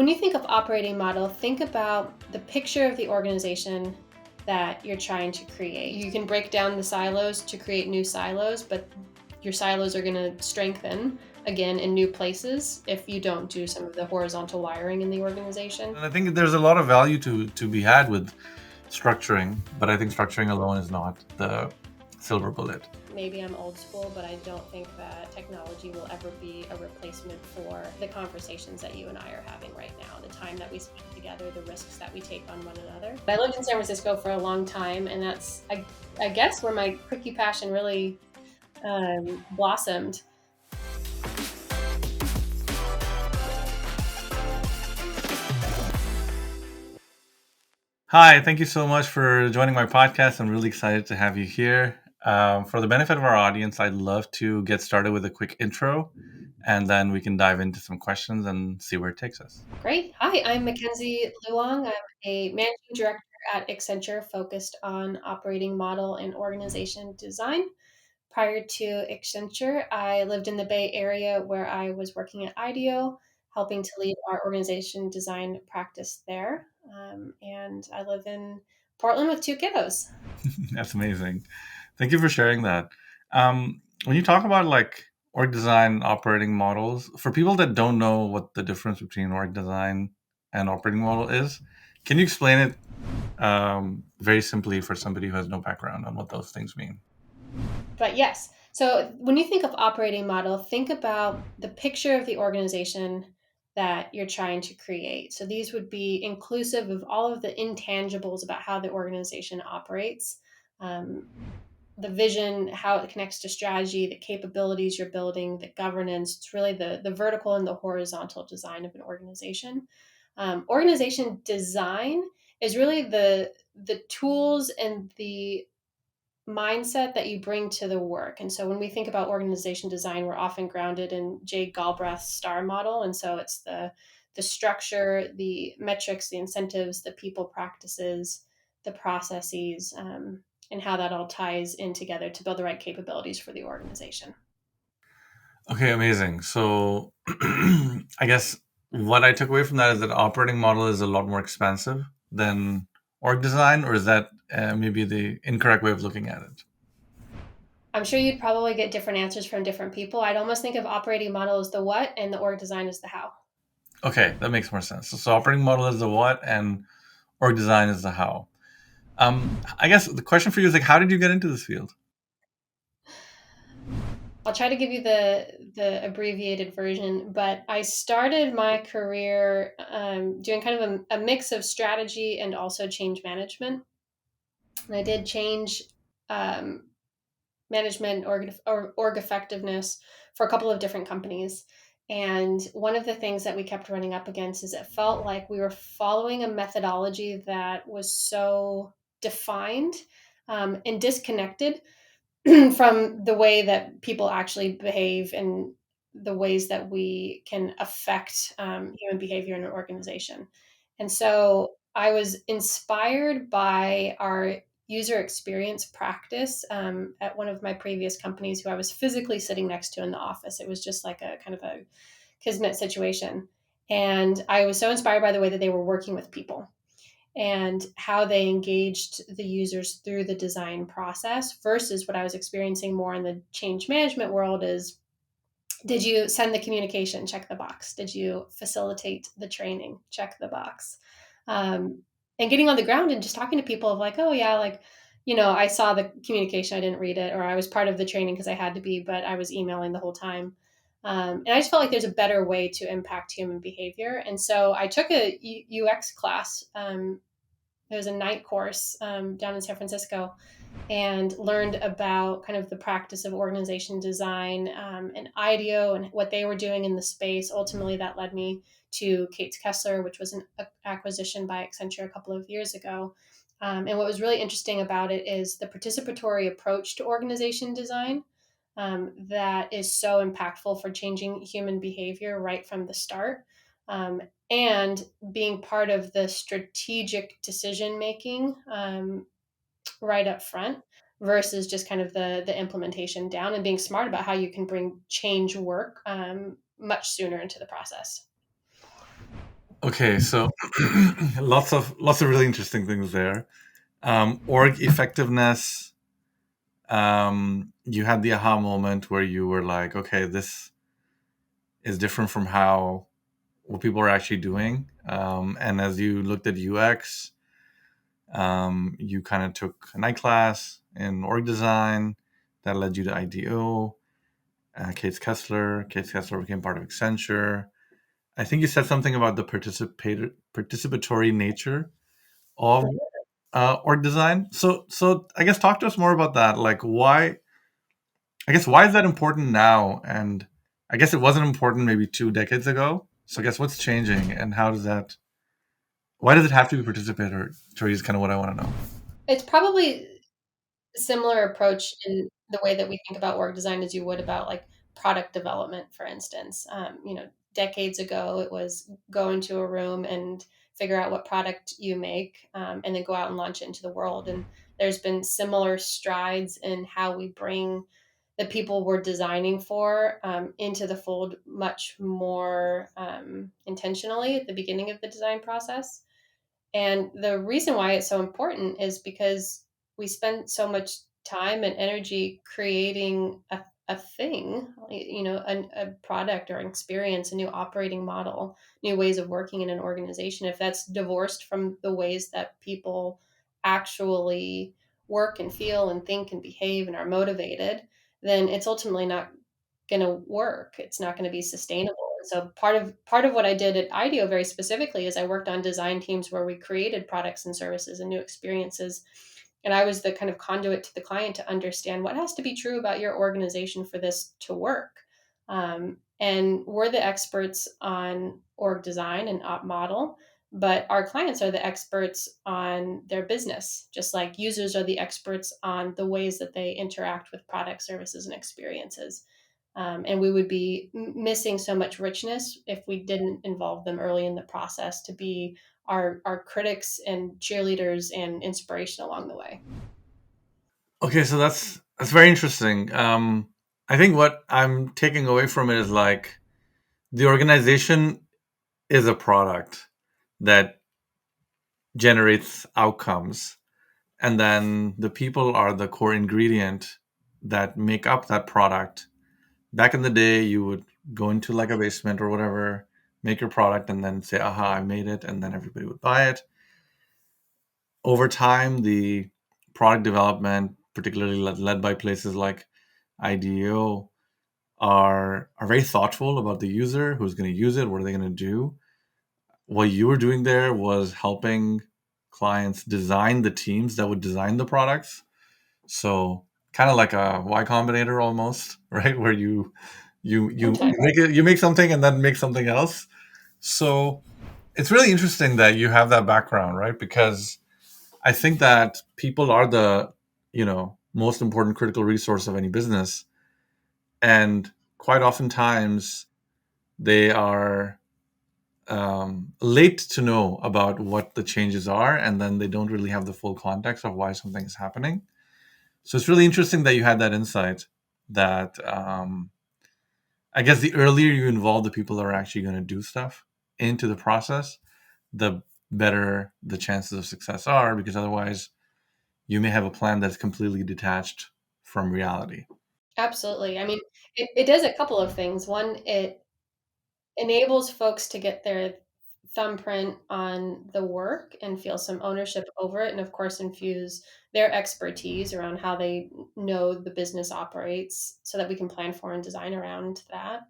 When you think of operating model, think about the picture of the organization that you're trying to create. You can break down the silos to create new silos, but your silos are going to strengthen again in new places if you don't do some of the horizontal wiring in the organization. And I think there's a lot of value to be had with structuring, but I think structuring alone is not the silver bullet. Maybe I'm old school, but I don't think that technology will ever be a replacement for the conversations that you and I are having right now, the time that we spend together, the risks that we take on one another. I lived in San Francisco for a long time, and that's, I guess, where my quickie passion really blossomed. Hi, thank you so much for joining my podcast. I'm really excited to have you here. For the benefit of our audience, I'd love to get started with a quick intro, and then we can dive into some questions and see where it takes us. Great. Hi, I'm Mackenzie Luong. I'm a managing director at Accenture focused on operating model and organization design. Prior to Accenture, I lived in the Bay Area where I was working at IDEO, helping to lead our organization design practice there. And I live in Portland with two kiddos. That's amazing. Thank you for sharing that. When you talk about like org design operating models, for people that don't know what the difference between org design and operating model is, can you explain it very simply for somebody who has no background on what those things mean? But yes, so when you think of operating model, think about the picture of the organization that you're trying to create. So these would be inclusive of all of the intangibles about how the organization operates. Um, the vision, how it connects to strategy, the capabilities you're building, the governance. It's really the vertical and the horizontal design of an organization. Organization design is really the tools and the mindset that you bring to the work. And so when we think about organization design, we're often grounded in Jay Galbraith's STAR model. And so it's the structure, the metrics, the incentives, the people practices, the processes, and how that all ties in together to build the right capabilities for the organization. Okay, amazing. So I guess what I took away from that is that operating model is a lot more expensive than org design, or is that maybe the incorrect way of looking at it? I'm sure you'd probably get different answers from different people. I'd almost think of operating model as the what and the org design as the how. Okay, that makes more sense. So operating model is the what, and org design is the how. I guess the question for you is like, how did you get into this field? I'll try to give you the abbreviated version, but I started my career doing kind of a mix of strategy and also change management. And I did change um, management org effectiveness for a couple of different companies. And one of the things that we kept running up against is it felt like we were following a methodology that was so defined and disconnected from the way that people actually behave and the ways that we can affect human behavior in an organization. And so I was inspired by our user experience practice at one of my previous companies who I was physically sitting next to in the office. It was just like a kind of a kismet situation. And I was so inspired by the way that they were working with people and how they engaged the users through the design process versus what I was experiencing more in the change management world is, did you send the communication? Check the box. Did you facilitate the training? Check the box. And getting on the ground and just talking to people of like, oh yeah, like, I saw the communication, I didn't read it, or I was part of the training because I had to be, but I was emailing the whole time. And I just felt like there's a better way to impact human behavior. And so I took a UX class. It was a night course down in San Francisco, and learned about kind of the practice of organization design and IDEO and what they were doing in the space. Ultimately, that led me to Kate's Kessler, which was an acquisition by Accenture a couple of years ago. And what was really interesting about it is the participatory approach to organization design that is so impactful for changing human behavior right from the start. And being part of the strategic decision making right up front versus just kind of the implementation down, and being smart about how you can bring change work much sooner into the process. Okay, so lots of really interesting things there. Org effectiveness. You had the aha moment where you were like, okay, this is different from how what people are actually doing. And as you looked at UX, you kind of took a night class in org design that led you to IDO. Kate Kessler became part of Accenture. I think you said something about the participatory nature of org design. So I guess talk to us more about that. Like, why? I guess why is that important now? And I guess it wasn't important maybe 2 decades ago. So I guess what's changing, and how does that? Why does it have to be participatory? Is kind of what I want to know. It's probably similar approach in the way that we think about org design as you would about like product development, for instance. Decades ago, it was go into a room and figure out what product you make, and then go out and launch it into the world. And there's been similar strides in how we bring the people we're designing for into the fold much more intentionally at the beginning of the design process. And the reason why it's so important is because we spend so much time and energy creating a thing, a product or an experience, a new operating model, new ways of working in an organization. If that's divorced from the ways that people actually work and feel and think and behave and are motivated, then it's ultimately not going to work. It's not going to be sustainable. And so part of what I did at IDEO very specifically is I worked on design teams where we created products and services and new experiences. And I was the kind of conduit to the client to understand what has to be true about your organization for this to work. And we're the experts on org design and op model, but our clients are the experts on their business, just like users are the experts on the ways that they interact with products, services, and experiences. And we would be missing so much richness if we didn't involve them early in the process to be our critics and cheerleaders and inspiration along the way. Okay, so that's very interesting. I think what I'm taking away from it is like the organization is a product that generates outcomes, and then the people are the core ingredient that make up that product. Back in the day, you would go into like a basement or whatever, make your product, and then say, "Aha, I made it," and then everybody would buy it. Over time, the product development, particularly led by places like IDEO, are very thoughtful about the user, who's going to use it, what are they going to do. What you were doing there was helping clients design the teams that would design the products. So kind of like a Y Combinator almost, right? Where you Sometimes. you make something and then make something else. So it's really interesting that you have that background, right? Because I think that people are the most important critical resource of any business, and quite oftentimes they are late to know about what the changes are, and then they don't really have the full context of why something is happening. So it's really interesting that you had that insight. That I guess the earlier you involve the people that are actually going to do stuff into the process, the better the chances of success are, because otherwise you may have a plan that's completely detached from reality. Absolutely. I mean, it does a couple of things. One, it enables folks to get their thumbprint on the work and feel some ownership over it, and of course infuse their expertise around how they know the business operates so that we can plan for and design around that.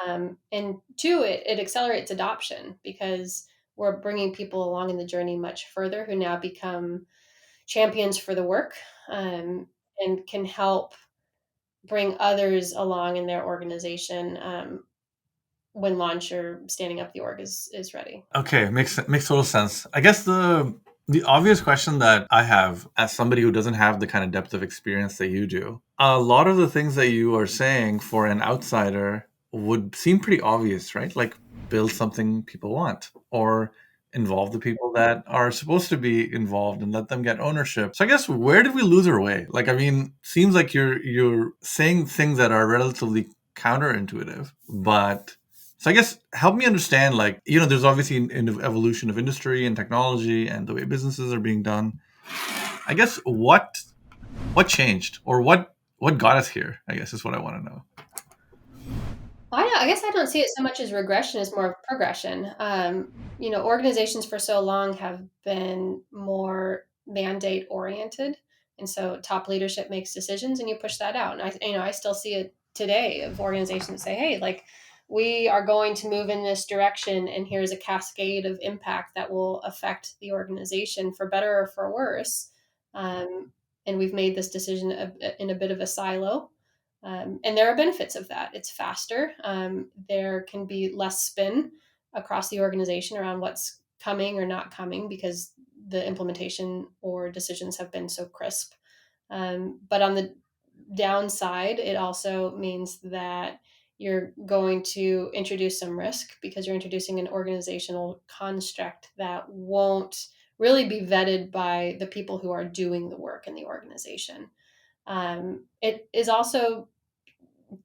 And two, it accelerates adoption because we're bringing people along in the journey much further who now become champions for the work, and can help bring others along in their organization, when launch or standing up the org is ready. Okay, makes total sense. I guess the obvious question that I have as somebody who doesn't have the kind of depth of experience that you do, a lot of the things that you are saying for an outsider would seem pretty obvious, right? Like build something people want, or involve the people that are supposed to be involved and let them get ownership. So I guess where did we lose our way? Like, I mean, seems like you're saying things that are relatively counterintuitive, but So I guess help me understand, like, there's obviously an evolution of industry and technology and the way businesses are being done. I guess what changed, or what got us here, I guess, is what I want to know. I guess I don't see it so much as regression as more of progression. Organizations for so long have been more mandate oriented, and so top leadership makes decisions, and you push that out. And I still see it today of organizations that say, "Hey, like we are going to move in this direction, and here's a cascade of impact that will affect the organization for better or for worse." And we've made this decision in a bit of a silo, and there are benefits of that. It's faster. There can be less spin across the organization around what's coming or not coming because the implementation or decisions have been so crisp. But on the downside, it also means that you're going to introduce some risk because you're introducing an organizational construct that won't really be vetted by the people who are doing the work in the organization. It is also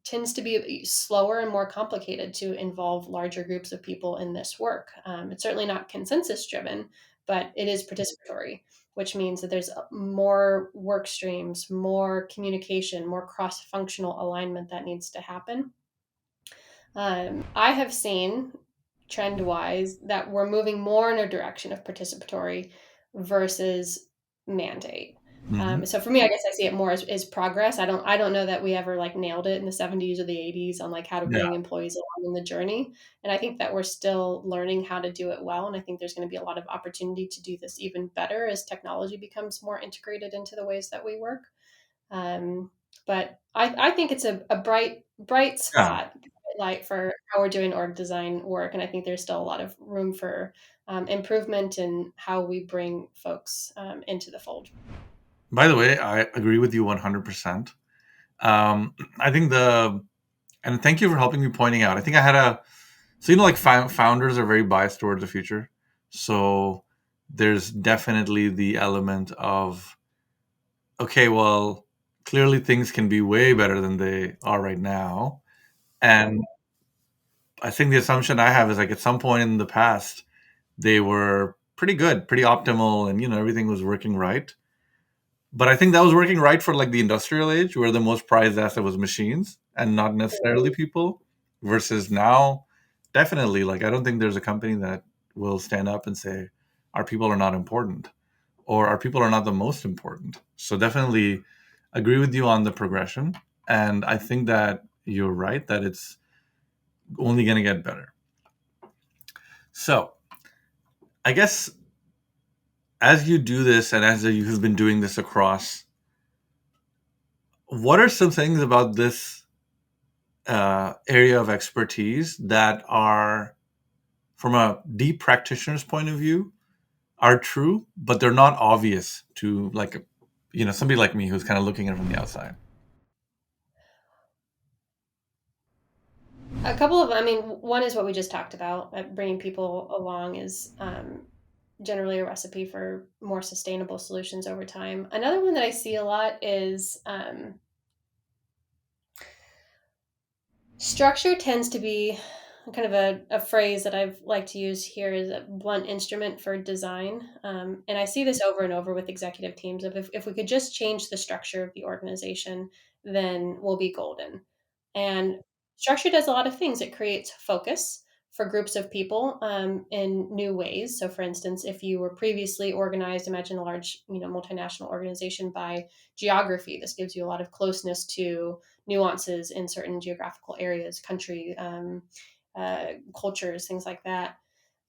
tends to be slower and more complicated to involve larger groups of people in this work. It's certainly not consensus driven, but it is participatory, which means that there's more work streams, more communication, more cross functional alignment that needs to happen. I have seen trend wise that we're moving more in a direction of participatory versus mandate. Hmm. So for me, I guess I see it more as progress. I don't know that we ever like nailed it in the 70s or the 80s on like how to Yeah. bring employees along in the journey. And I think that we're still learning how to do it well. And I think there's going to be a lot of opportunity to do this even better as technology becomes more integrated into the ways that we work. Um, but I think it's a bright Yeah. spot, like for how we're doing org design work, and I think there's still a lot of room for improvement in how we bring folks into the fold. By the way, I agree with you 100%. I think and thank you for helping me pointing out. I think I had so like founders are very biased towards the future. So there's definitely the element of, okay, well, clearly things can be way better than they are right now. And I think the assumption I have is like at some point in the past, they were pretty good, pretty optimal, and everything was working right. But I think that was working right for like the industrial age, where the most prized asset was machines and not necessarily people. Versus now, definitely, like I don't think there's a company that will stand up and say our people are not important or our people are not the most important. So definitely agree with you on the progression, and I think that you're right that it's only going to get better. So I guess as you do this and as you have been doing this across, what are some things about this area of expertise that are, from a deep practitioner's point of view, are true, but they're not obvious to like, somebody like me who's kind of looking at it from the outside? A couple of, I mean, one is what we just talked about. Bringing people along is generally a recipe for more sustainable solutions over time. Another one that I see a lot is structure tends to be kind of a phrase that I've liked to use here is a blunt instrument for design. And I see this over and over with executive teams of if we could just change the structure of the organization, then we'll be golden. And structure does a lot of things. It creates focus for groups of people in new ways. So, for instance, if you were previously organized, imagine a large, multinational organization by geography. This gives you a lot of closeness to nuances in certain geographical areas, country, cultures, things like that.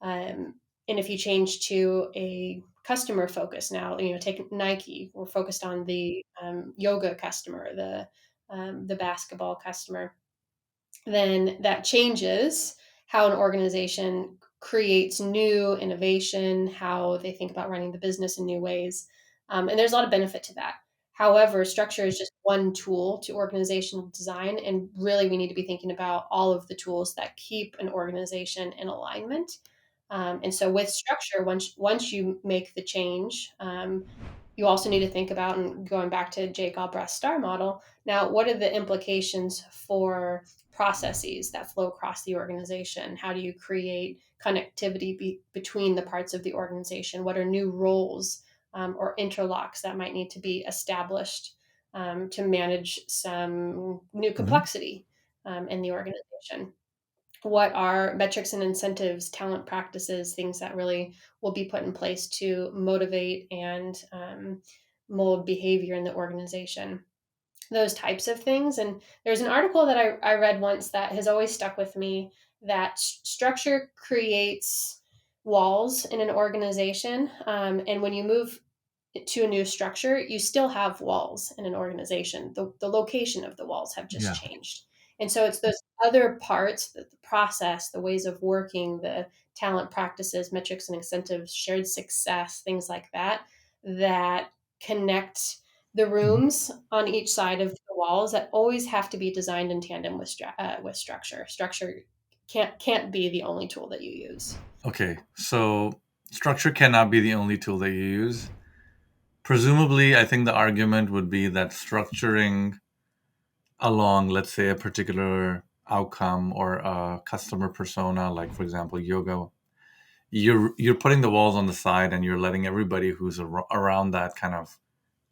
And if you change to a customer focus now, take Nike, we're focused on the yoga customer, the basketball customer, then that changes how an organization creates new innovation, how they think about running the business in new ways. And there's a lot of benefit to that. However, structure is just one tool to organizational design. And really, we need to be thinking about all of the tools that keep an organization in alignment. And so, with structure, once you make the change, you also need to think about, and going back to Jake Albrecht's star model, now what are the implications for processes that flow across the organization? How do you create connectivity between the parts of the organization? What are new roles or interlocks that might need to be established to manage some new Mhm. complexity in the organization? What are metrics and incentives, talent practices, things that really will be put in place to motivate and mold behavior in the organization? Those types of things. And there's an article that I read once that has always stuck with me, that structure creates walls in an organization. And when you move to a new structure, you still have walls in an organization. The location of the walls have just Yeah. changed. And so it's those other parts, the process, the ways of working, the talent practices, metrics and incentives, shared success, things like that, that connect the Mhm. rooms on each side of the walls, that always have to be designed in tandem with structure. Structure can't be the only tool that you use. Okay, so structure cannot be the only tool that you use. Presumably, I think the argument would be that structuring along, let's say, a particular outcome or a customer persona, like for example, yoga, you're putting the walls on the side and you're letting everybody who's around that kind of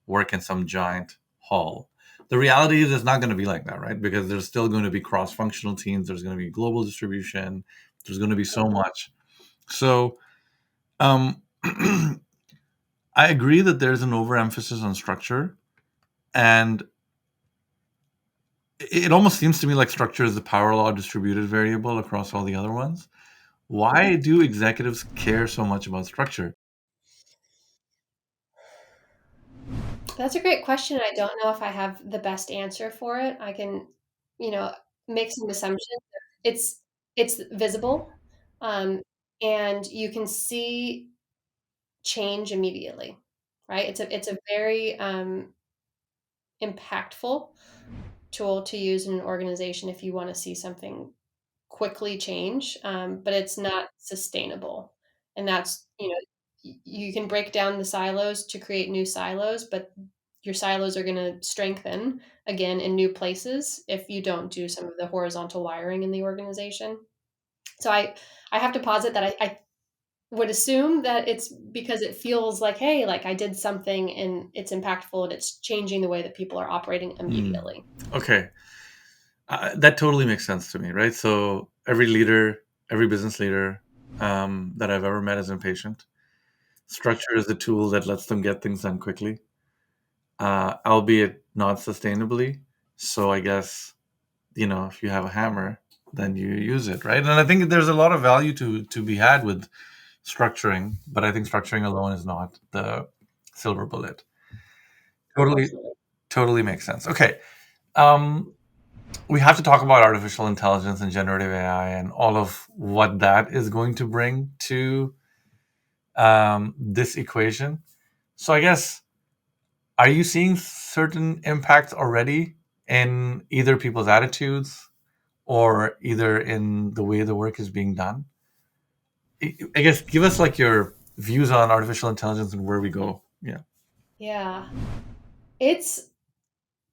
work in some giant hall. The reality is it's not going to be like that, right? Because there's still going to be cross-functional teams, there's going to be global distribution, there's going to be so much. So, um, I agree that there's an overemphasis on structure, and it almost seems to me like structure is the power law distributed variable across all the other ones. Why do executives care so much about structure? That's a great question. I don't know if I have the best answer for it. I can, you know, make some assumptions. It's it's visible, um, and you can see change immediately, right? It's a very impactful tool to use in an organization if you want to see something quickly change, but it's not sustainable. And that's, you can break down the silos to create new silos, but your silos are going to strengthen again in new places if you don't do some of the horizontal wiring in the organization. So I have to posit that I would assume that it's because it feels like, hey, like I did something and it's impactful and it's changing the way that people are operating Hmm. immediately. Okay, that totally makes sense to me, right? So every leader, every business leader that I've ever met is impatient. Structure is the tool that lets them get things done quickly, albeit not sustainably. So I guess, if you have a hammer, then you use it, right? And I think there's a lot of value to be had with structuring, but I think structuring alone is not the silver bullet. Totally, totally makes sense. Okay. Um, we have to talk about artificial intelligence and generative AI and all of what that is going to bring to this equation. So I guess, are you seeing certain impacts already in either people's attitudes or either in the way the work is being done? I guess give us like your views on artificial intelligence and where we go. Yeah. Yeah. It's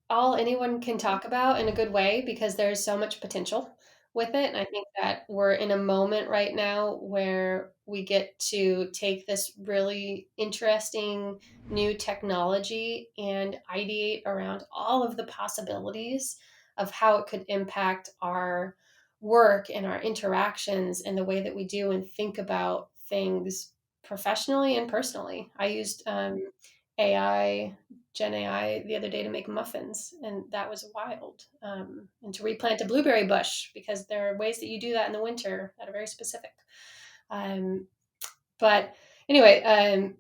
all anyone can talk about in a good way because there's so much potential with it. And I think that we're in a moment right now where we get to take this really interesting new technology and ideate around all of the possibilities of how it could impact our work and our interactions and the way that we do and think about things professionally and personally. I used AI Gen AI the other day to make muffins, and that was wild. And to replant a blueberry bush because there are ways that you do that in the winter that are very specific. Um, but anyway,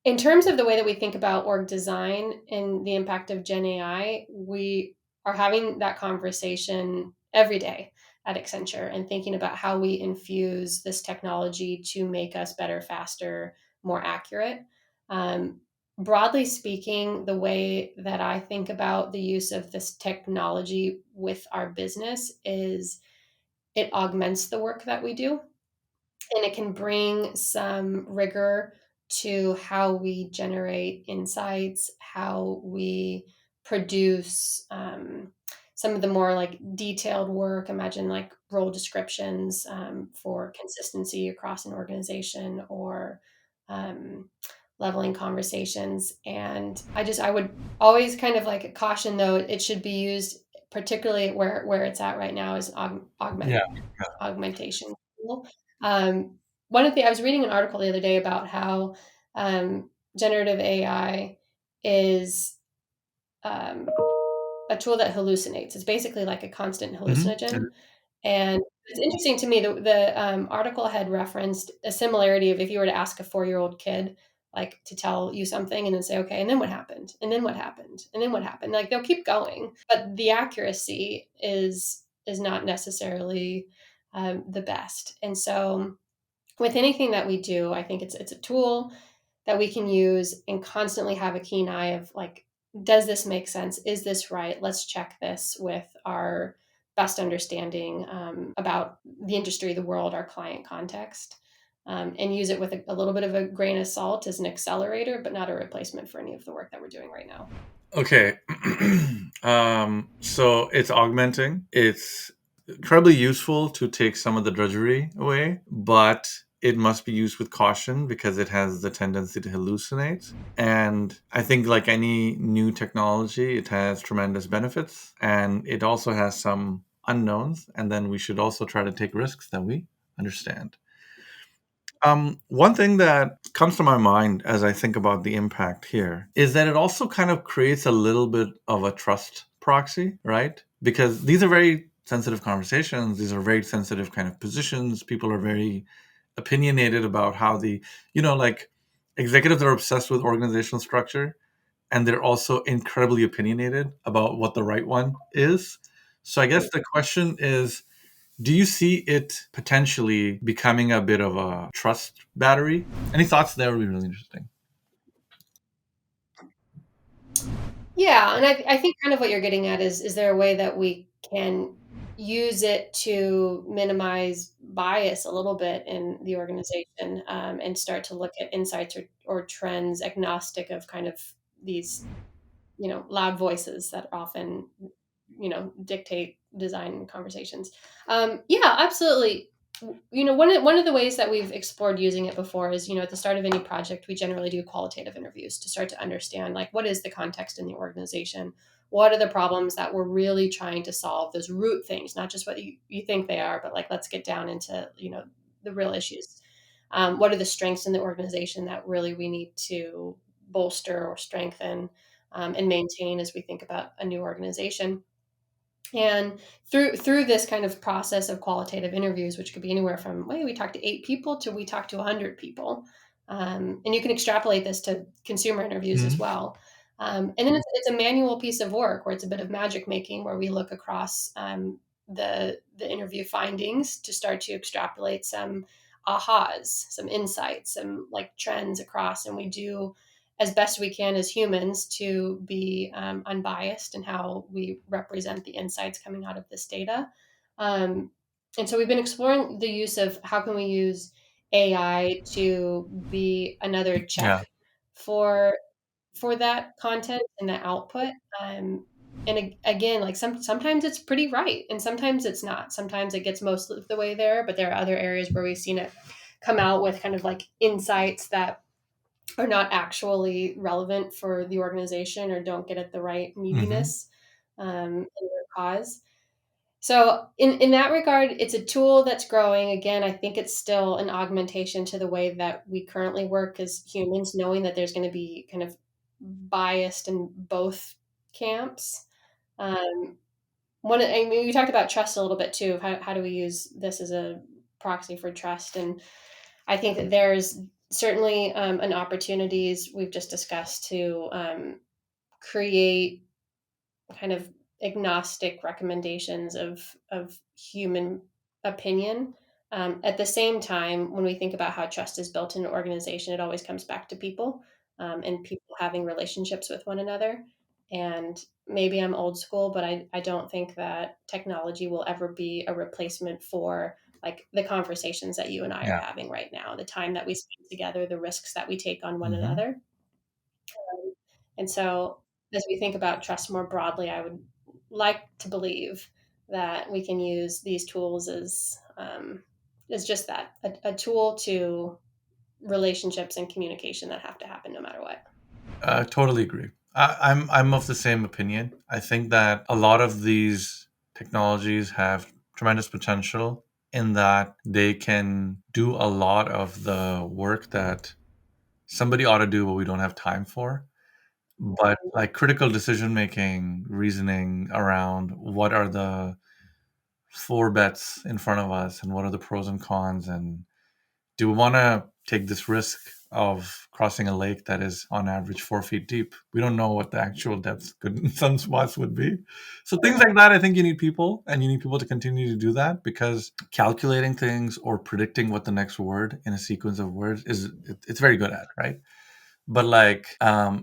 in terms of the way that we think about org design and the impact of Gen AI, we are having that conversation every day at Accenture and thinking about how we infuse this technology to make us better, faster, more accurate. Um, Broadly speaking, the way that I think about the use of this technology with our business is it augments the work that we do, and it can bring some rigor to how we generate insights, how we produce some of the more like detailed work. Imagine like role descriptions for consistency across an organization, or um, leveling conversations. And I would always kind of like caution, though, it should be used particularly where it's at right now is Yeah. augmentation tool. One of the I was reading an article the other day about how generative AI is um, a tool that hallucinates. It's basically like a constant Hmm. hallucinogen, and it's interesting to me, the article had referenced a similarity of if you were to ask a 4-year-old kid, like, to tell you something and then say, "Okay, and then what happened? And then what happened? And then what happened?" Like, they'll keep going, but the accuracy is not necessarily, the best. And so with anything that we do, I think it's a tool that we can use and constantly have a keen eye of like, does this make sense? Is this right? Let's check this with our best understanding about the industry, the world, our client context, and use it with a little bit of a grain of salt as an accelerator, but not a replacement for any of the work that we're doing right now. Okay. So it's augmenting. It's incredibly useful to take some of the drudgery away, but it must be used with caution because it has the tendency to hallucinate. And I think, like any new technology, it has tremendous benefits and it also has some unknowns. And then we should also try to take risks that we understand. One thing that comes to my mind as I think about the impact here is that it also kind of creates a little bit of a trust proxy, right? Because these are very sensitive conversations, these are very sensitive kind of positions. People are very opinionated about how like executives are obsessed with organizational structure and they're also incredibly opinionated about what the right one is. So I guess the question is, do you see it potentially becoming a bit of a trust battery? Any thoughts there would be really interesting. Yeah, and I think kind of what you're getting at is there a way that we can use it to minimize bias a little bit in the organization, and start to look at insights or trends agnostic of kind of these, loud voices that often, dictate design conversations. Yeah, absolutely. One of the ways that we've explored using it before is, at the start of any project, we generally do qualitative interviews to start to understand, like, what is the context in the organization? What are the problems that we're really trying to solve? Those root things, not just what you think they are, but like, let's get down into, the real issues. What are the strengths in the organization that really we need to bolster or strengthen, and maintain as we think about a new organization? And through this kind of process of qualitative interviews, which could be anywhere from, wait, we talked to 8 people to we talked to 100 people, and you can extrapolate this to consumer interviews as Mhm. well. And then it's a manual piece of work where it's a bit of magic making, where we look across the interview findings to start to extrapolate some ahas, some insights, some like trends across, and we do as best we can as humans to be unbiased in how we represent the insights coming out of this data. Um, and so we've been exploring the use of how can we use AI to be another Yeah. check for that content and the output. And again, like sometimes it's pretty right, and sometimes it's not. Sometimes it gets most of the way there, but there are other areas where we've seen it come out with kind of like insights that are not actually relevant for the organization or don't get at the right Hmm. meatiness in their cause. So in that regard, it's a tool that's growing. Again, I think it's still an augmentation to the way that we currently work as humans, knowing that there's going to be kind of biased in both camps. Um, I mean, we talked about trust a little bit too. Of how do we use this as a proxy for trust? And I think that there's certainly an opportunities we've just discussed to create kind of agnostic recommendations of human opinion. At the same time, when we think about how trust is built in an organization, it always comes back to people, and people having relationships with one another. And maybe I'm old school, but I don't think that technology will ever be a replacement for like the conversations that you and I are Yeah. having right now, the time that we spend together, the risks that we take on one Hmm. another. And so, as we think about trust more broadly, I would like to believe that we can use these tools as just that, a tool to relationships and communication that have to happen no matter what. I totally agree. I'm of the same opinion. I think that a lot of these technologies have tremendous potential in that they can do a lot of the work that somebody ought to do, but we don't have time for. But like critical decision making, reasoning around what are the four bets in front of us and what are the pros and cons, and do we want to take this risk of crossing a lake that is on average 4 feet deep? We don't know what the actual depth could in some spots would be. So things like that, I think you need people, and you need people to continue to do that, because calculating things or predicting what the next word in a sequence of words is, it's very good at, right? But like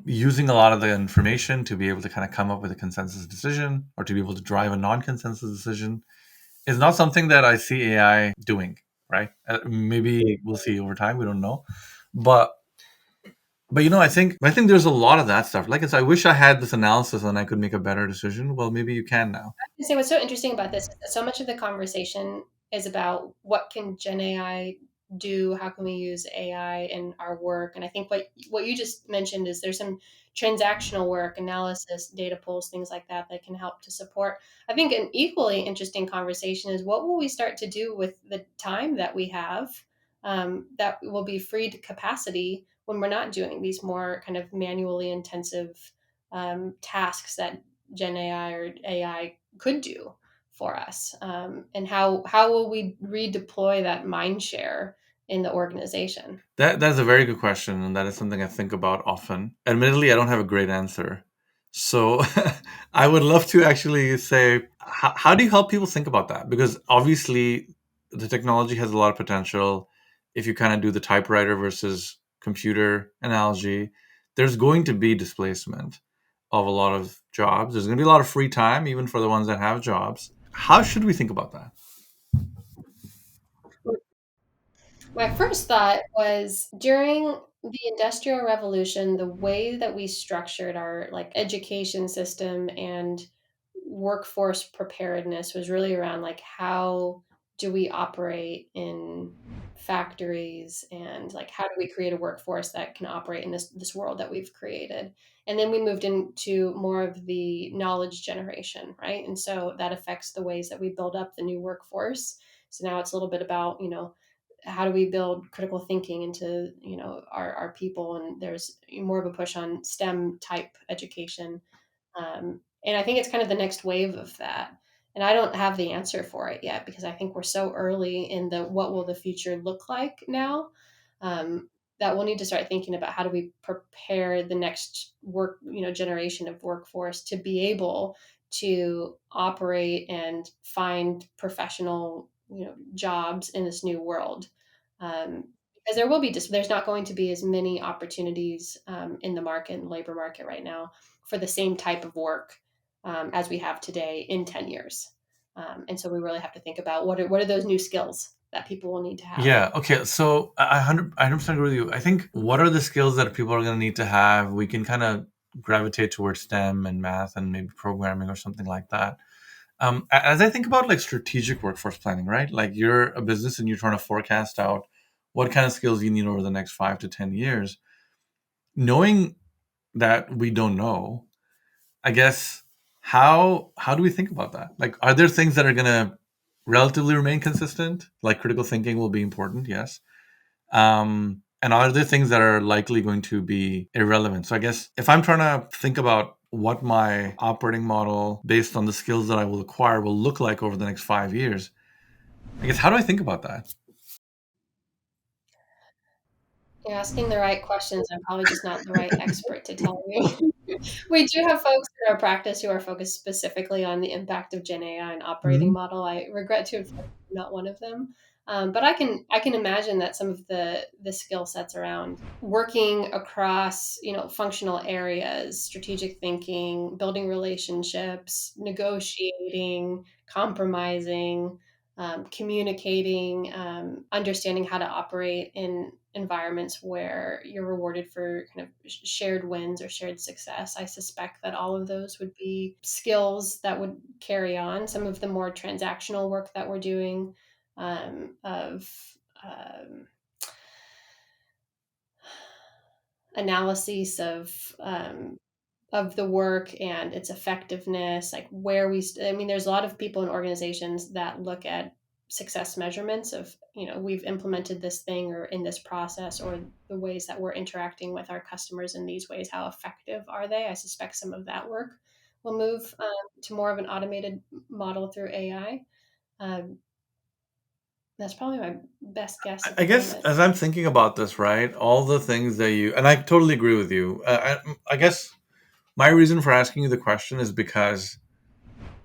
using a lot of the information to be able to kind of come up with a consensus decision or to be able to drive a non-consensus decision is not something that I see AI doing, right? Maybe we'll see over time. We don't know, but I think there's a lot of that stuff. Like I wish I had this analysis and I could make a better decision. Well, maybe you can now. To say what's so interesting about this is that so much of the conversation is about what can Gen AI do? How can we use AI in our work? And I think what you just mentioned is there's some transactional work, analysis, data pulls, things like that that can help to support. I think an equally interesting conversation is what will we start to do with the time that we have that will be freed capacity when we're not doing these more kind of manually intensive tasks that Gen AI or AI could do for us, and how will we redeploy that mind share in the organization? That's a very good question, and that is something I think about often. Admittedly, I don't have a great answer. So I would love to actually say, how do you help people think about that? Because obviously, the technology has a lot of potential. If you kind of do the typewriter versus computer analogy, there's going to be displacement of a lot of jobs. There's going to be a lot of free time, even for the ones that have jobs. How should we think about that? My first thought was during the Industrial Revolution, the way that we structured our like education system and workforce preparedness was really around like how do we operate in factories and like how do we create a workforce that can operate in this world that we've created. And then we moved into more of the knowledge generation, right? And so that affects the ways that we build up the new workforce. So now it's a little bit about, how do we build critical thinking into our people, and there's more of a push on STEM type education, and I think it's kind of the next wave of that. And I don't have the answer for it yet because I think we're so early in the what will the future look like now, that we'll need to start thinking about how do we prepare the next generation of workforce to be able to operate and find professional jobs in this new world. Because there will be just there's not going to be as many opportunities in the market and labor market right now for the same type of work as we have today in 10 years. And so we really have to think about what are those new skills that people will need to have. Yeah. Okay. So I 100% agree with you. I think what are the skills that people are going to need to have? We can kind of gravitate towards STEM and math and maybe programming or something like that. As I think about like strategic workforce planning, right? Like you're a business and you're trying to forecast out what kind of skills you need over the next 5 to 10 years. Knowing that we don't know, I guess how do we think about that? Like, are there things that are going to relatively remain consistent? Like critical thinking will be important, yes. And are there things that are likely going to be irrelevant? So I guess if I'm trying to think about what my operating model based on the skills that I will acquire will look like over the next 5 years, I guess how do I think about that? You're asking the right questions. I'm probably just not the right expert to tell you. We do have folks in our practice who are focused specifically on the impact of Gen AI and operating Mhm. model. I regret to inform you, I'm not one of them, but I can imagine that some of the skill sets around working across functional areas, strategic thinking, building relationships, negotiating, compromising. communicating, understanding how to operate in environments where you're rewarded for kind of shared wins or shared success. I suspect that all of those would be skills that would carry on some of the more transactional work that we're doing, of um, analysis of the work and its effectiveness, like where I mean, there's a lot of people in organizations that look at success measurements of, we've implemented this thing or in this process, or the ways that we're interacting with our customers in these ways, how effective are they? I suspect some of that work will move to more of an automated model through AI. Um, that's probably my best guess at I the guess moment. as I'm thinking about this, right, all the things that and I totally agree with you. I guess my reason for asking you the question is because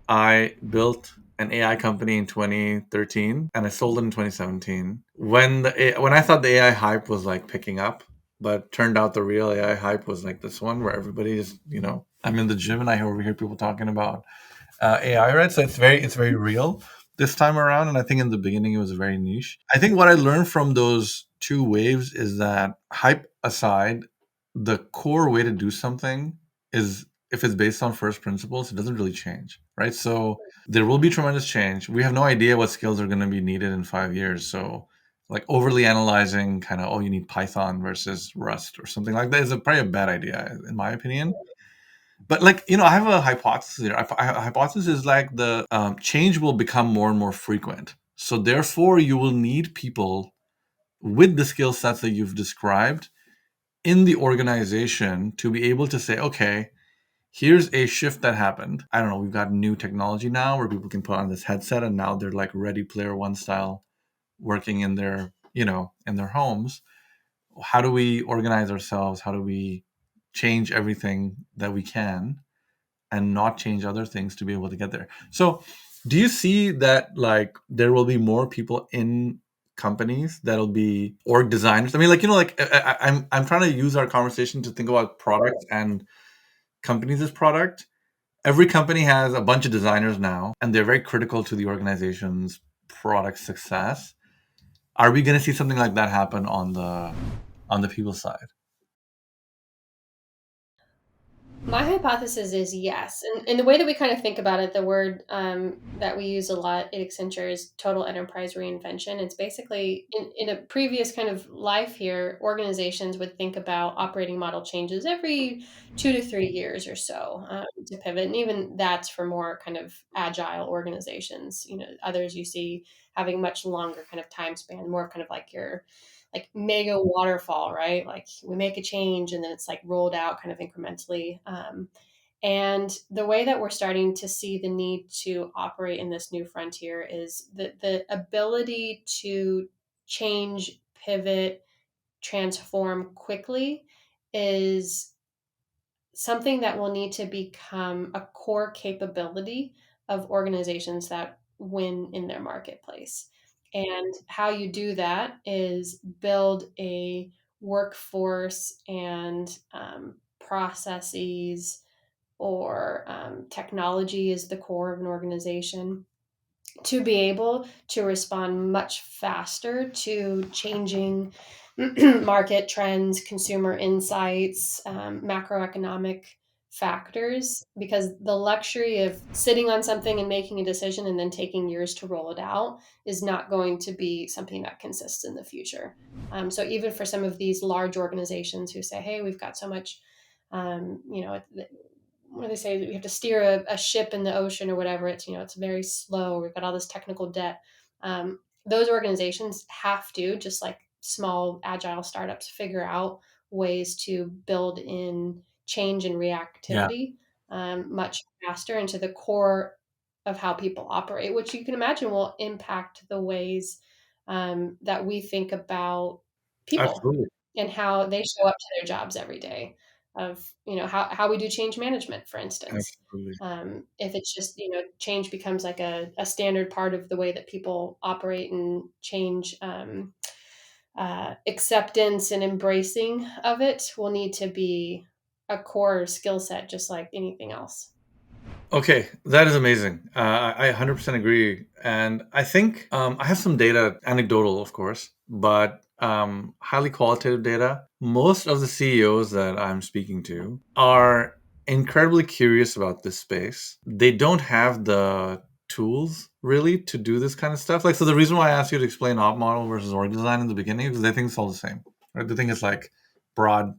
I built an AI company in 2013 and I sold it in 2017. When I thought the AI hype was like picking up, but turned out the real AI hype was like this one where everybody is, I'm in the gym and I overhear people talking about AI, right? So it's very real this time around, and I think in the beginning it was very niche. I think what I learned from those two waves is that hype aside, the core way to do something is if it's based on first principles, it doesn't really change, right? So there will be tremendous change. We have no idea what skills are going to be needed in 5 years. So like overly analyzing kind of, oh, you need Python versus Rust or something like that is probably a bad idea in my opinion. But like, I have a hypothesis here. A hypothesis is like the change will become more and more frequent. So therefore, you will need people with the skill sets that you've described in the organization to be able to say, okay, here's a shift that happened. I don't know. We've got new technology now where people can put on this headset and now they're like Ready Player One style working in their, in their homes. How do we organize ourselves? How do we change everything that we can and not change other things to be able to get there? So, do you see that like there will be more people in companies that'll be org designers? I mean, like like I'm trying to use our conversation to think about products and companies as product. Every company has a bunch of designers now, and they're very critical to the organization's product success. Are we going to see something like that happen on the people side? My hypothesis is yes. And the way that we kind of think about it, the word that we use a lot at Accenture is total enterprise reinvention. It's basically in a previous kind of life here, organizations would think about operating model changes every 2 to 3 years or so, to pivot. And even that's for more kind of agile organizations. Others you see having much longer kind of time span, more kind of like your like mega waterfall, right? Like we make a change and then it's like rolled out kind of incrementally. And the way that we're starting to see the need to operate in this new frontier is the ability to change, pivot, transform quickly is something that will need to become a core capability of organizations that win in their marketplace. And how you do that is build a workforce and processes, or technology is the core of an organization, to be able to respond much faster to changing market trends, consumer insights, macroeconomic factors, because the luxury of sitting on something and making a decision and then taking years to roll it out is not going to be something that consists in the future. So even for some of these large organizations who say, hey, we've got so much, what do they say? We have to steer a ship in the ocean or whatever. It's very slow. We've got all this technical debt. Those organizations have to, just like small agile startups, figure out ways to build in change and Yeah, reactivity much faster into the core of how people operate, which you can imagine will impact the ways that we think about people absolutely, and how they show up to their jobs every day, of how we do change management, for instance. absolutely. If it's just change becomes like a standard part of the way that people operate, and change, acceptance and embracing of it will need to be a core skill set just like anything else. Okay, that is amazing. I 100% agree. And I think I have some data, anecdotal, of course, but highly qualitative data. Most of the CEOs that I'm speaking to are incredibly curious about this space. They don't have the tools really to do this kind of stuff. Like, so the reason why I asked you to explain op model versus org design in the beginning is because they think it's all the same. Right? They think it's like broad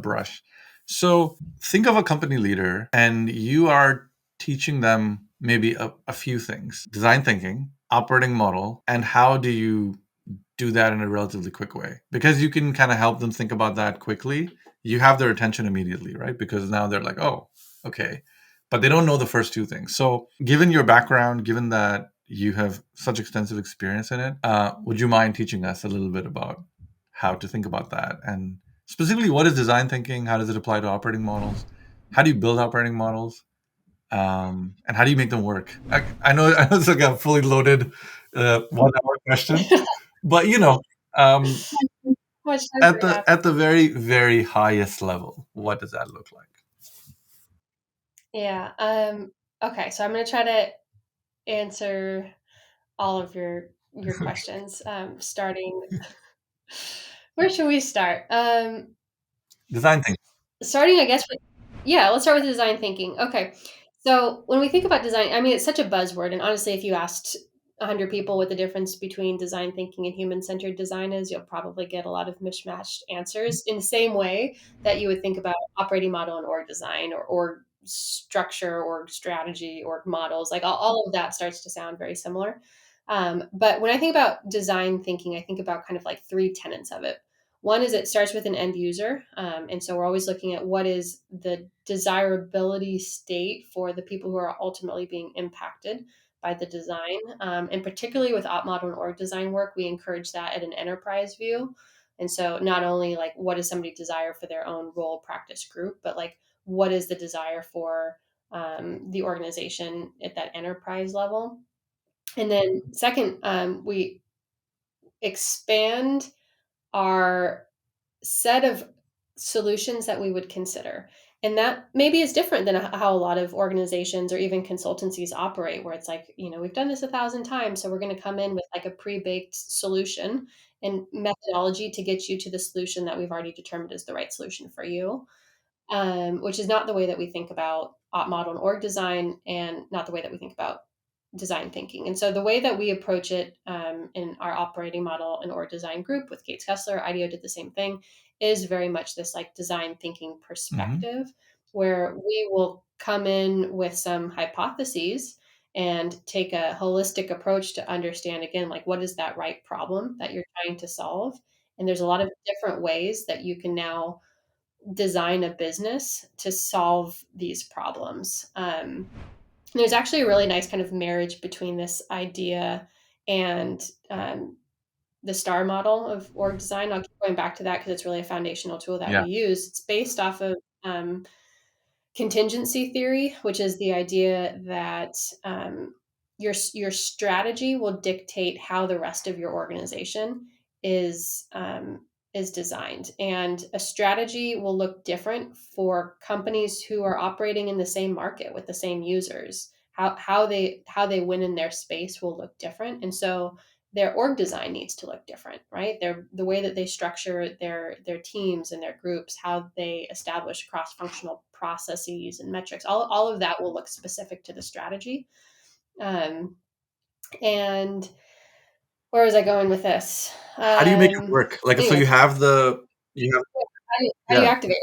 brush. So think of a company leader and you are teaching them maybe a few things: design thinking, operating model, and how do you do that in a relatively quick way. Because you can kind of help them think about that quickly, you have their attention immediately, right? Because now they're like, oh, okay. But they don't know the first two things. So, given your background, given that you have such extensive experience in it, would you mind teaching us a little bit about how to think about that? And specifically, what is design thinking? How does it apply to operating models? How do you build operating models? And how do you make them work? I know it's like a fully loaded 1 hour question, but um, How much time do we have? at the very very highest level, what does that look like? Yeah. Okay. So I'm going to try to answer all of your questions. Starting, where should we start? Design thinking. Starting, I guess. Yeah. Let's start with design thinking. Okay. So when we think about design, I mean, it's such a buzzword, and honestly, if you asked 100 people what the difference between design thinking and human-centered design is, you'll probably get a lot of mishmashed answers. In the same way that you would think about operating model and org design, or org structure, org strategy, org models, like all of that starts to sound very similar. But when I think about design thinking, I think about kind of like three tenets of it. One is it starts with an end user. And so we're always looking at what is the desirability state for the people who are ultimately being impacted by the design. And particularly with op model and org design work, we encourage that at an enterprise view. And so not only like what does somebody desire for their own role, practice, group, but like what is the desire for the organization at that enterprise level. And then second, we expand our set of solutions that we would consider. And that maybe is different than how a lot of organizations or even consultancies operate, where it's like, we've done this 1,000 times, so we're going to come in with like a pre-baked solution and methodology to get you to the solution that we've already determined is the right solution for you, which is not the way that we think about op model and org design, and not the way that we think about design thinking. And so the way that we approach it in our operating model and org design group with Kate Kessler, IDEO did the same thing, is very much this like design thinking Hmm. perspective, where we will come in with some hypotheses and take a holistic approach to understand, again, like what is that right problem that you're trying to solve. And there's a lot of different ways that you can now design a business to solve these problems. There's actually a really nice kind of marriage between this idea and the STAR model of org design. I'll keep going back to that because it's really a foundational tool that we Yeah. use. It's based off of contingency theory, which is the idea that your strategy will dictate how the rest of your organization is is designed, and a strategy will look different for companies who are operating in the same market with the same users. How they win in their space will look different, and so their org design needs to look different, right? The way that they structure their teams and their groups, how they establish cross functional processes and metrics, all of that will look specific to the strategy. Um, and where was I going with this? How do you make it work? Like, so Anyways, you have how do you yeah. activate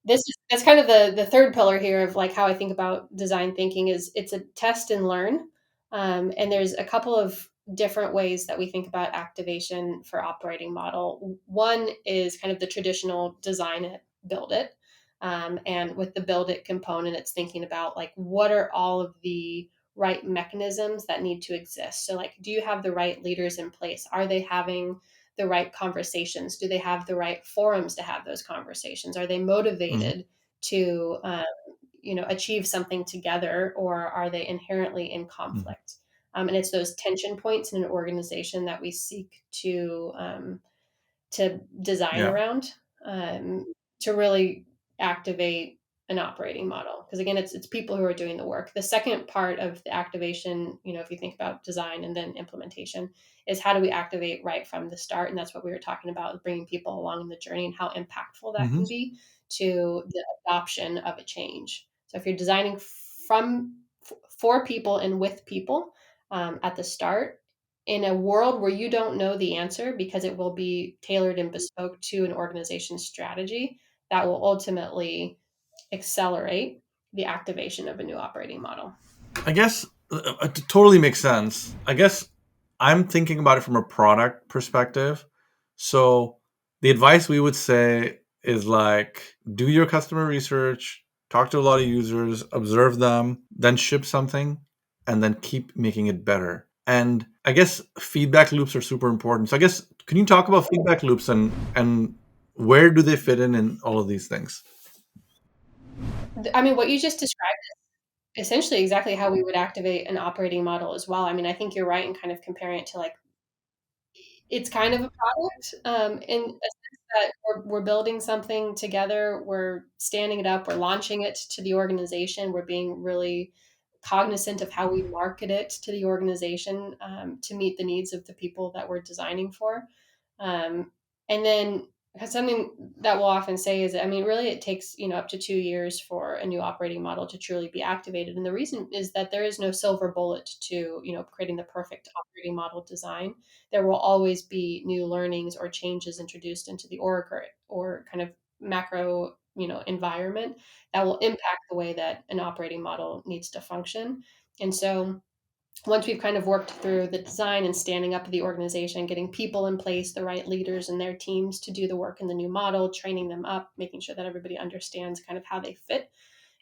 it? That's kind of the third pillar here of like how I think about design thinking is it's a test and learn. And there's a couple of different ways that we think about activation for operating model. One is kind of the traditional design it, build it. And with the build it component, it's thinking about like what are all of the right mechanisms that need to exist. So like, do you have the right leaders in place? Are they having the right conversations? Do they have the right forums to have those conversations? Are they Mhm. motivated to achieve something together, or are they inherently in Mhm. conflict? And it's those tension points in an organization that we seek to design Yeah. around, um, to really activate. an operating model, because again, it's people who are doing the work. The second part of the activation, if you think about design and then implementation, is how do we activate right from the start? And that's what we were talking about, bringing people along in the journey and how impactful that Hmm. can be to the adoption of a change. So if you're designing for people and with people at the start, in a world where you don't know the answer because it will be tailored and bespoke to an organization's strategy, that will ultimately accelerate the activation of a new operating model. I guess it totally makes sense. I guess I'm thinking about it from a product perspective. So the advice we would say is like do your customer research, talk to a lot of users, observe them, then ship something, and then keep making it better. And I guess feedback loops are super important. So I guess can you talk about feedback loops and where do they fit in all of these things? I mean, what you just described is essentially exactly how we would activate an operating model as well. I mean, I think you're right in kind of comparing it to like it's kind of a product, in a sense that we're building something together, we're standing it up, we're launching it to the organization, we're being really cognizant of how we market it to the organization, to meet the needs of the people that we're designing for. And then something that we'll often say is, I mean, really, it takes up to 2 years for a new operating model to truly be activated. And the reason is that there is no silver bullet to creating the perfect operating model design. There will always be new learnings or changes introduced into the org or kind of macro environment that will impact the way that an operating model needs to function. And so once we've kind of worked through the design and standing up the organization, getting people in place, the right leaders and their teams to do the work in the new model, training them up, making sure that everybody understands kind of how they fit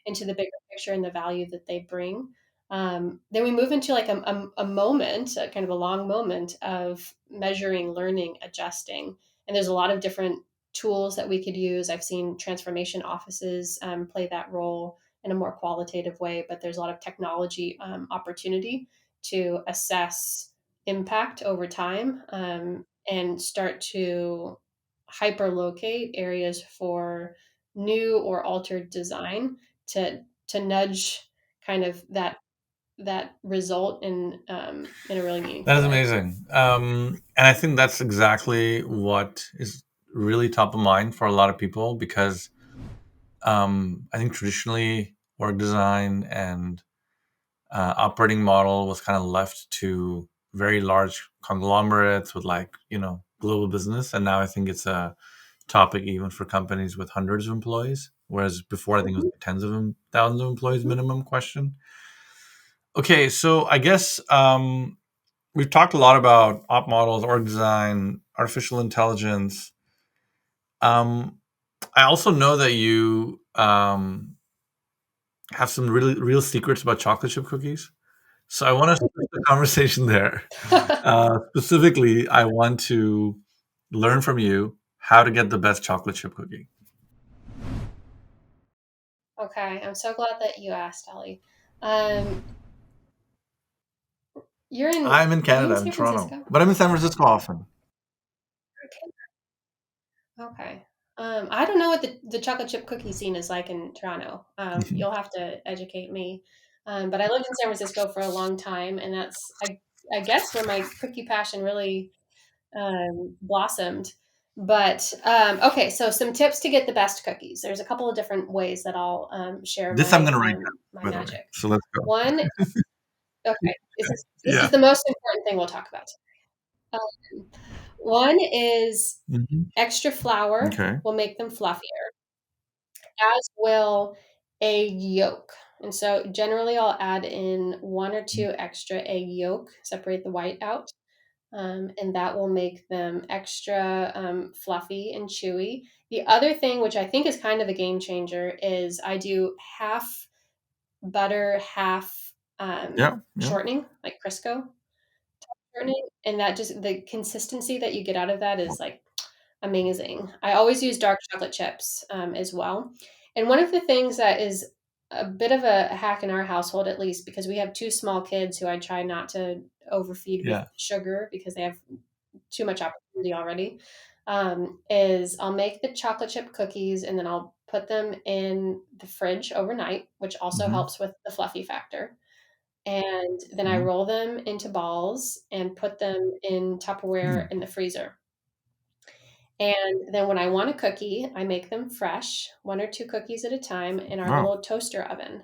into the bigger picture and the value that they bring. Then we move into like a moment, kind of a long moment of measuring, learning, adjusting. And there's a lot of different tools that we could use. I've seen transformation offices play that role in a more qualitative way, but there's a lot of technology opportunity to assess impact over time, and start to hyperlocate areas for new or altered design to nudge kind of that result in a really That meaningful is way. amazing. And I think that's exactly what is really top of mind for a lot of people because I think traditionally org design and operating model was kind of left to very large conglomerates with global business. And now I think it's a topic even for companies with hundreds of employees. Whereas before, I think it was Mhm, tens of thousands of employees mhm. minimum question. Okay, so I guess we've talked a lot about op models, org design, artificial intelligence. Um, I also know that you have some really real secrets about chocolate chip cookies. So I want to start the conversation there. Specifically, I want to learn from you how to get the best chocolate chip cookie. Okay, I'm so glad that you asked, Ali. Um, I'm in are you Canada, in I'm in San Toronto, Francisco? but I'm in San Francisco often. Okay. I don't know what the chocolate chip cookie scene is like in Toronto. You'll have to educate me. But I lived in San Francisco for a long time, and that's I guess where my cookie passion really blossomed. But okay, so some tips to get the best cookies. There's a couple of different ways that I'll share This I'm my going to write down, my by the way. magic. So let's go. One, okay, this is Yeah. the most important thing we'll talk about. Um, one is Hmm. extra flour Okay. will make them fluffier, as will egg yolk. And so generally I'll add in one or two extra egg yolk, separate the white out, and that will make them extra fluffy and chewy. The other thing, which I think is kind of a game changer, is I do half butter, half Yeah. Yeah. shortening, like Crisco shortening, and that just the consistency that you get out of that is like amazing. I always use dark chocolate chips, as well. And one of the things that is a bit of a hack in our household, at least, because we have 2 small kids who I try not to overfeed with Yeah. sugar because they have too much opportunity already, is I'll make the chocolate chip cookies and then I'll put them in the fridge overnight, which also Hmm. helps with the fluffy factor. And then I Hmm. roll them into balls and put them in Tupperware Hmm. in the freezer. And then when I want a cookie, I make them fresh, 1 or 2 cookies at a time in our Wow. little toaster oven.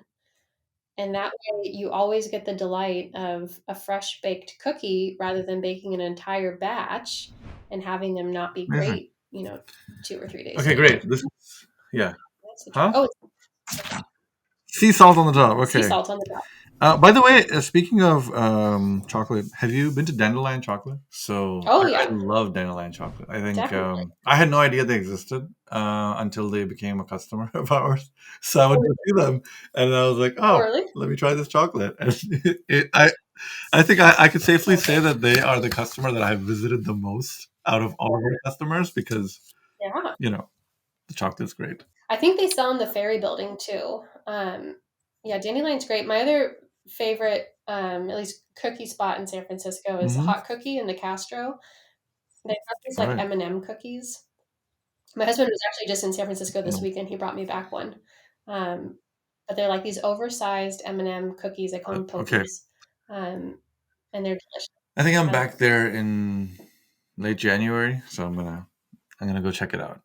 And that way you always get the delight of a fresh baked cookie rather than baking an entire batch and having them not be Amazing. great, 2 or 3 days Okay, later. great. This is, yeah. That's the trick. Huh? Oh, it's Sea salt on the top. sea Okay. salt on the top. By the way, speaking of chocolate, have you been to Dandelion Chocolate? So Oh, I yeah, love Dandelion Chocolate. I think definitely. I had no idea they existed until they became a customer of ours. So I Oh, went really? to see them, and I was like, Oh, "Oh, really? let me try this chocolate." And I think I could safely say Okay. that they are the customer that I've visited the most out of all of our customers because Yeah. you know the chocolate's great. I think they sell in the Ferry Building too. Yeah, Dandelion's great. My other favorite, at least cookie spot in San Francisco is Hmm. Hot Cookie in the Castro. They have these All like right. M&M cookies. My husband was actually just in San Francisco this Well, weekend. He brought me back one. Um, but they're like these oversized M&M cookies. I call them okay. pokies. Um, and they're delicious. I think I'm I love back them. there in late January, so I'm gonna go check it out.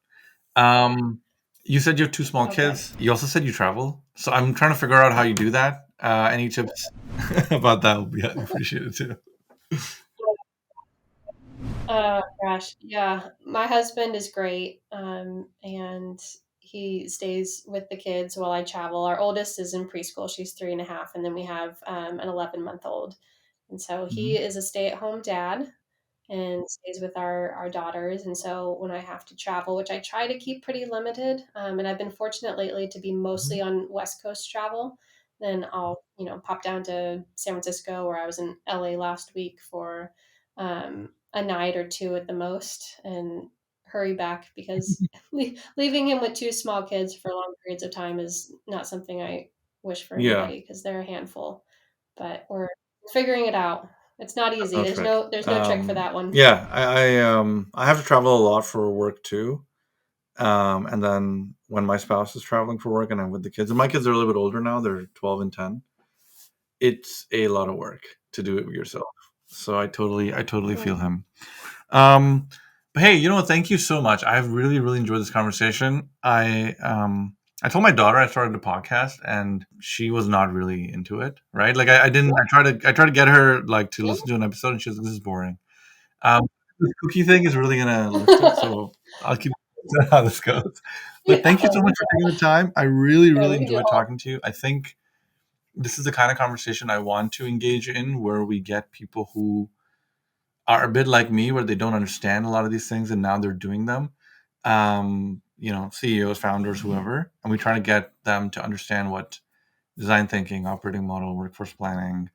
Um, you said you have two small Okay. kids. You also said you travel, so I'm trying to figure out how you do that. Any tips about that would be appreciated too. Gosh, yeah. My husband is great, and he stays with the kids while I travel. Our oldest is in preschool; she's 3.5, and then we have an 11-month-old. And so he Hmm. is a stay-at-home dad and stays with our daughters. And so when I have to travel, which I try to keep pretty limited, and I've been fortunate lately to be mostly Hmm. on West Coast travel, then I'll pop down to San Francisco, or I was in LA last week for a night or two at the most, and hurry back because leaving him with two small kids for long periods of time is not something I wish for Yeah, anybody because they're a handful. But we're figuring it out. It's not easy. There's perfect. no trick for that one. Yeah, I have to travel a lot for work too. And then when my spouse is traveling for work and I'm with the kids, and my kids are a little bit older now, they're 12 and 10. It's a lot of work to do it yourself. So I totally feel Mm. him. Um, but hey, you know what? Thank you so much. I've really enjoyed this conversation. I told my daughter I started a podcast, and she was not really into it. Right? Like I didn't. I tried to get her like to listen to an episode, and she was like, "This is boring." Um, this cookie thing is really gonna lift it, Yeah. so I'll keep how this goes. But Yeah, thank you so much for taking the time. I really we can do a enjoyed whole talking to you. I think this is the kind of conversation I want to engage in, where we get people who are a bit like me, where they don't understand a lot of these things and now they're doing them. CEOs, founders, whoever, and we try to get them to understand what design thinking, operating model, workforce planning,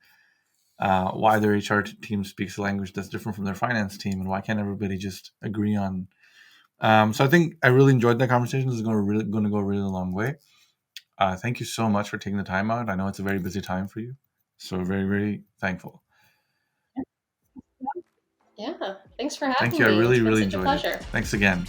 why their HR team speaks a language that's different from their finance team, and why can't everybody just agree on. So I think I really enjoyed that conversation. This is going to go a really long way. Thank you so much for taking the time out. I know it's a very busy time for you, so very thankful. Yeah. Thanks for Thank having you. I me. It's been really such a enjoyed it. pleasure. Thanks again.